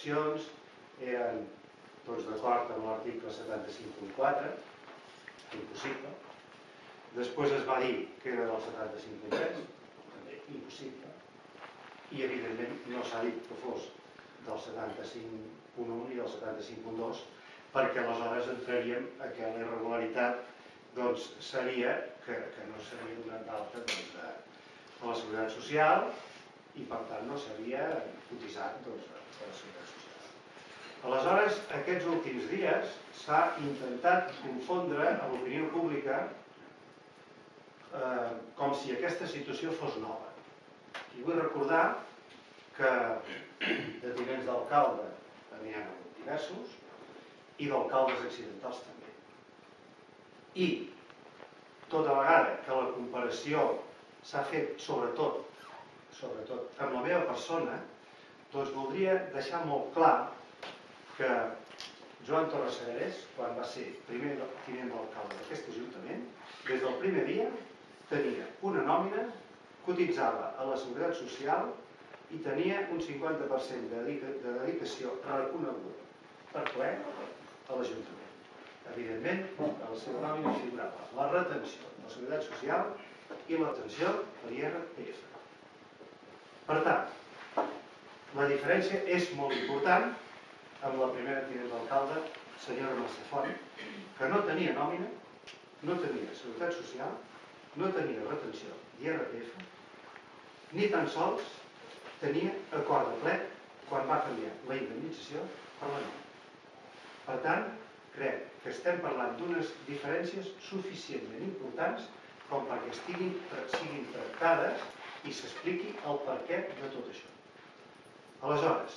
indemnitzacions eren d'acord amb l'article 75.4, impossible. Després es va dir que era del 75.3, també impossible. I evidentment no s'ha dit que fos del 75.1 ni del 75.2, perquè aleshores entraríem a que la irregularitat seria que no s'havia donat d'alta a la Seguretat Social i per tant no s'havia cotitzat a la Seguretat Social. Aleshores, aquests últims dies s'ha intentat confondre a l'opinió pública com si aquesta situació fos nova. I vull recordar que de tinents d'alcalde n'hi ha hagut diversos i d'alcaldes accidentals també. I tota vegada que la comparació s'ha fet sobretot amb la meva persona, doncs voldria deixar molt clar que Joan Torres Sagarés, quan va ser primer tinent d'alcalde d'aquest ajuntament, des del primer dia tenia una nòmina, cotitzava a la Seguretat Social i tenia un 50% de dedicació reconeguda per ple a l'Ajuntament. Evidentment, a la seva nòmina figurava la retenció de la Seguretat Social i l'atenció a l'IRPF. Per tant, la diferència és molt important amb la primera tinent d'alcalde, senyora Mercè Font, que no tenia nòmina, no tenia Seguretat Social, no tenia retenció d'IRPF, ni tan sols tenia acord de ple quan va canviar la indemnització per la nòmina. Per tant, crec que estem parlant d'unes diferències suficientment importants com perquè siguin tractades i s'expliqui el perquè de tot això. Aleshores,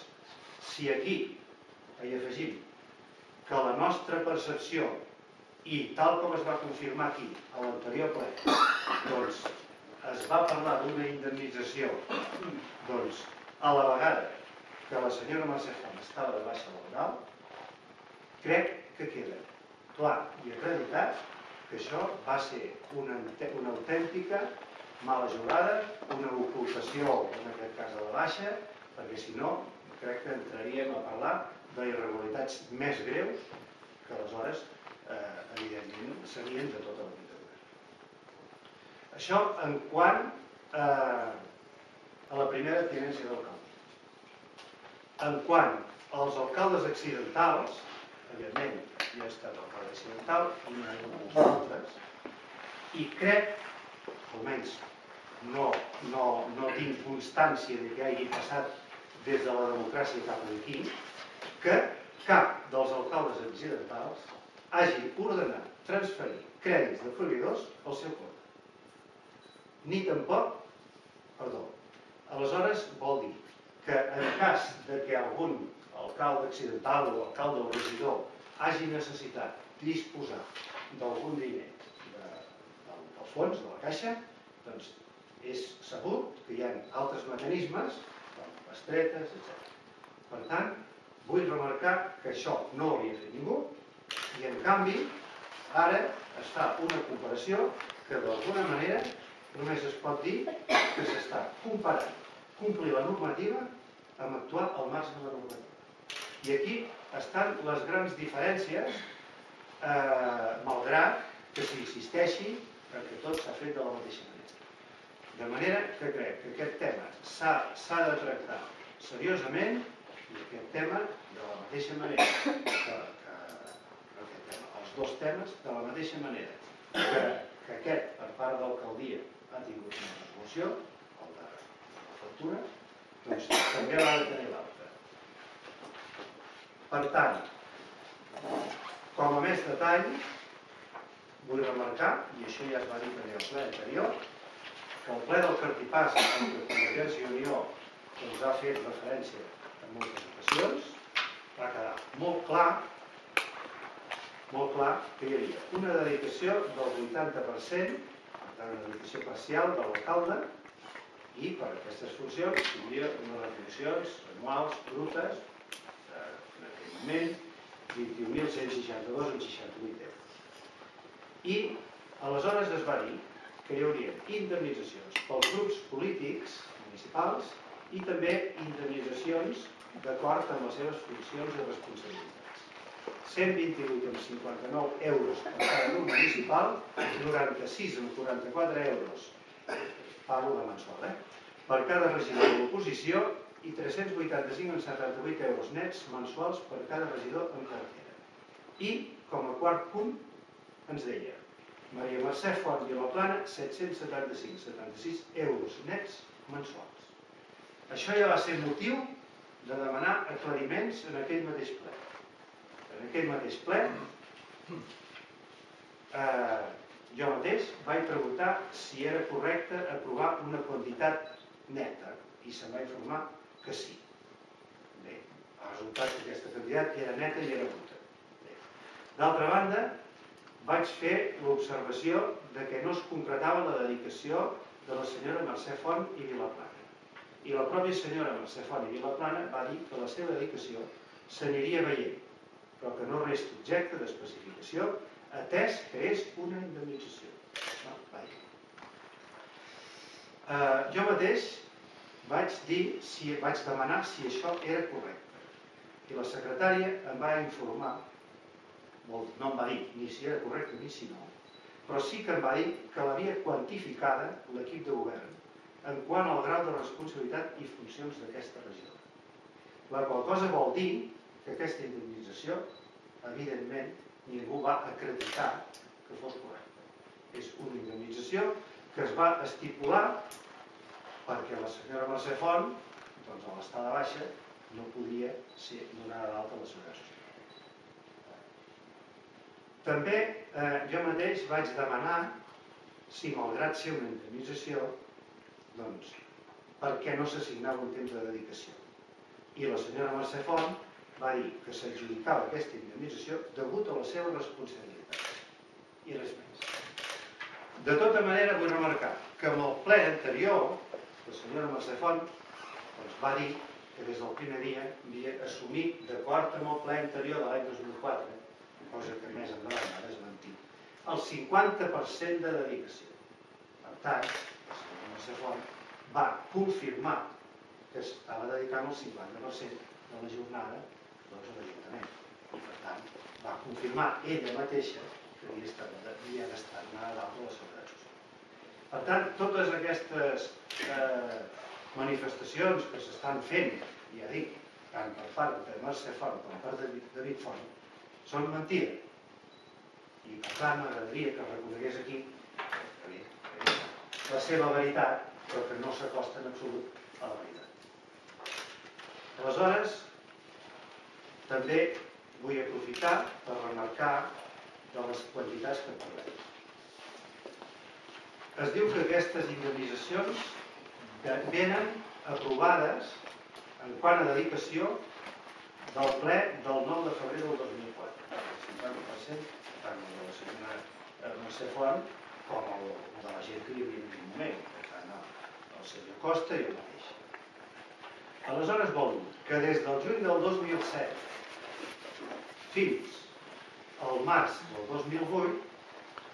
si aquí hi afegim que la nostra percepció, i tal com es va confirmar aquí a l'anterior ple, doncs es va parlar d'una indemnització a la vegada que la senyora Mercè Font estava de baixa laboral, crec que queda clar i acreditat que això va ser una autèntica mala jugada, una ocultació, en aquest cas de la baixa, perquè si no, crec que entraríem a parlar d'irregularitats més greus que aleshores, evidentment, serien de tota la dictadura. Això en quant a la primera tinència d'alcalde. En quant als alcaldes accidentals, evidentment, jo he estat alcalde accidental i n'hi ha molts altres, i crec, almenys no tinc constància de que hagi passat des de la democràcia cap aquí, que cap dels alcaldes accidentals hagi ordenat transferir crèdits de proveïdors al seu compte. Ni tampoc, perdó. Aleshores vol dir que en cas que algun alcalde accidental o alcalde o regidor hagi necessitat disposar d'algun diner del fons, de la caixa, doncs és sabut que hi ha altres mecanismes, com bestretes, etc. Per tant, vull remarcar que això no ho havia fet ningú i, en canvi, ara es fa una comparació que, d'alguna manera, només es pot dir que s'està comparant complir la normativa amb actuar al marge de la normativa. I aquí estan les grans diferències, malgrat que s'insisteixi que tot s'ha fet de la mateixa manera. De manera que crec que aquest tema s'ha de tractar seriosament i aquest tema de la mateixa manera que els dos temes de la mateixa manera que aquest per part de l'alcaldia ha tingut una resolució, el de la factura, doncs també l'ha de tenir l'altre. Per tant, com a més detall, vull remarcar, i això ja es va dir també al ple anterior, que el ple del Cartipàs entre Convergència i Unió ha fet referència en moltes ocasions, va quedar molt clar que hi havia una dedicació del 80%, una dedicació parcial de l'alcalde, i per aquestes funcions hi havia unes retribucions anuals brutes, en aquell moment, 21.162,68 euros. I aleshores es va dir que hi hauria indemnitzacions pels grups polítics municipals i també indemnitzacions d'acord amb les seves funcions i responsabilitats. 128,59 euros per cada grup municipal, 96,44 euros, parlo de mensual, per cada regidor de l'oposició i 385,78 euros nets mensuals per cada regidor en cartera. I, com a quart punt, ens deia Maria Mercè Font Vilaplana, 775,76 euros nets mensuals. Això ja va ser motiu de demanar aclariments en aquell mateix ple. En aquell mateix ple, jo mateix vaig preguntar si era correcte aprovar una quantitat neta i se'm va informar que sí. Bé, el resultat que aquesta quantitat era neta i era bruta. D'altra banda, vaig fer l'observació de que no es concretava la dedicació de la senyora Mercè Font i Vilaplana. I la pròpia senyora Mercè Font i Vilaplana va dir que la seva dedicació s'aniria veient, però que no resta objecte d'especificació, atès que és una indemnització. Jo mateix vaig demanar si això era correcte. I la secretària em va informar, no em va dir ni si era correcte ni si no, però sí que em va dir que l'havia quantificada l'equip de govern en quant al grau de responsabilitat i funcions d'aquesta regió. La qual cosa vol dir que aquesta indemnització, evidentment, ningú va acreditar que fos correcta. És una indemnització que es va estipular perquè la senyora Mercè Font, doncs a l'estada baixa, no podia ser donada d'alta a la Seguretat Social. També jo mateix vaig demanar si, malgrat ser una indemnització, doncs, per què no s'assignava un temps de dedicació. I la senyora Mercè Font va dir que s'adjudicava aquesta indemnització degut a la seva responsabilitat. I res més. De tota manera, vull remarcar que en el ple anterior, la senyora Mercè Font va dir que des del primer dia havia assumit, d'acord amb el ple anterior de l'any 2004, cosa que més endavant va desmentir, el 50% de dedicació. Per tant, la senyora Mercè Font va confirmar que estava dedicant el 50% de la jornada a l'Ajuntament. I per tant, va confirmar ella mateixa que havia d'estar donada d'alta a la Seguretat Social. Per tant, totes aquestes manifestacions que s'estan fent, ja dic, tant per part de Mercè Font com per part de David Font, són mentida. I per tant m'agradaria que reconegués aquí la seva veritat, però que no s'acosta en absolut a la veritat. Aleshores, també vull aprofitar per remarcar de les quantitats que parlem. Es diu que aquestes indemnitzacions venen aprovades en quant a dedicació del ple del 9 de febrer del 2004. El 50% tant de la senyora Mercè Font com el de la gent que hi havia en aquell moment, per tant el senyor Costa i el mateix. Aleshores vol dir que des del juny del 2007 fins al març del 2008,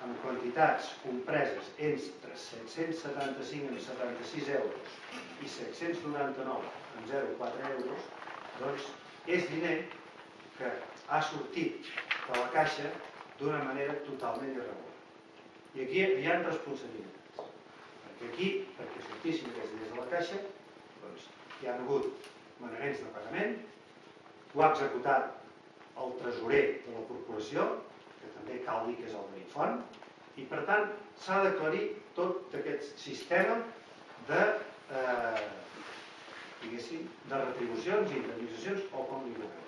amb quantitats compreses entre 775,76 euros i 799,04 euros, doncs és diner que ha sortit de la caixa d'una manera totalment irregular. I aquí hi ha responsabilitats. Perquè aquí, perquè sortissin aquests diners de la caixa, doncs hi ha hagut manaments de pagament, ho ha executat el tresorer de la corporació, que també cal dir que és el David Font, i per tant s'ha d'aclarir tot aquest sistema de retribucions, indemnitzacions o com li vulgueu.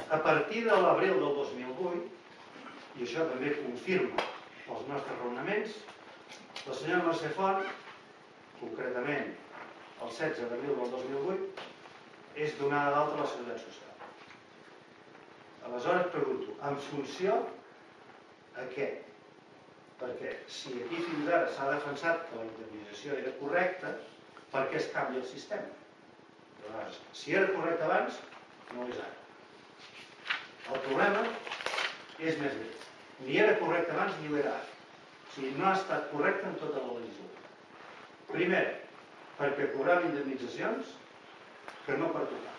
A partir de l'abril del 2008, i això també confirma els nostres raonaments, la senyora Mercè Font, concretament el 16 d'abril del 2008, és donada d'alta a la Seguretat Social. Aleshores pregunto, en funció a què? Perquè si aquí fins ara s'ha defensat que la indemnització era correcta, per què es canvia el sistema? Aleshores, si era correcte abans, no ho és ara. El problema és més greu. Ni era correcte abans ni ho era ara. O sigui, no ha estat correcte en tota la legislatura. Primer, perquè cobrava indemnitzacions que no pertocava.